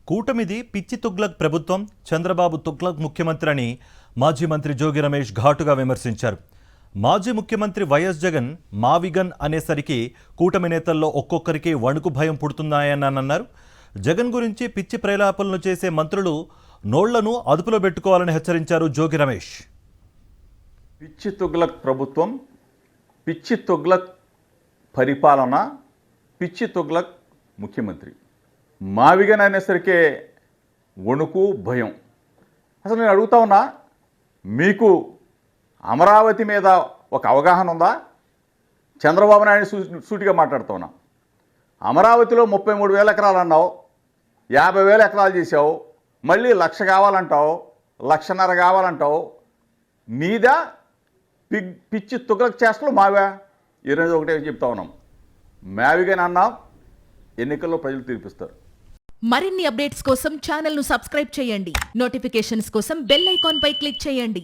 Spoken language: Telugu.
కూటమిది పిచ్చి తుగ్లక్ ప్రభుత్వం, చంద్రబాబు తుగ్లక్ ముఖ్యమంత్రి అని మాజీ మంత్రి జోగి రమేష్ ఘాటుగా విమర్శించారు. మాజీ ముఖ్యమంత్రి వైఎస్ జగన్ మావిగన్ అనేసరికి కూటమి నేతల్లో ఒక్కొక్కరికి వణుకు భయం పుడుతున్నాయని అన్నారు. జగన్ గురించి పిచ్చి ప్రేలాపనలు చేసే మంత్రులు నోళ్లను అదుపులో పెట్టుకోవాలని హెచ్చరించారు జోగి రమేష్. పిచ్చి తుగ్లక్ ప్రభుత్వం, పిచ్చి తుగ్లక్ పరిపాలన, పిచ్చి తుగ్లక్ ముఖ్యమంత్రి. మావిగన్ అనేసరికే వణుకు భయం. అసలు నేను అడుగుతా ఉన్నా, మీకు అమరావతి మీద ఒక అవగాహన ఉందా? చంద్రబాబు నాయుడు సూటిగా మాట్లాడుతూ ఉన్నా. అమరావతిలో 33,000 ఎకరాలు అన్నావు, 50,000 ఎకరాలు చేసావు, మళ్ళీ 1,00,000 కావాలంటావు, 1,50,000 కావాలంటావు. నీదా పిచ్చి తుగ్లక్ చేష్టలు మావా? ఈరోజు ఒకటే చెప్తా ఉన్నాం, మావిగన్ అన్నాం, ఎన్నికల్లో ప్రజలు తీర్పిస్తారు. మరిన్ని అప్డేట్స్ కోసం ఛానల్ను సబ్స్క్రైబ్ చేయండి. నోటిఫికేషన్స్ కోసం బెల్ ఐకాన్ పై క్లిక్ చేయండి.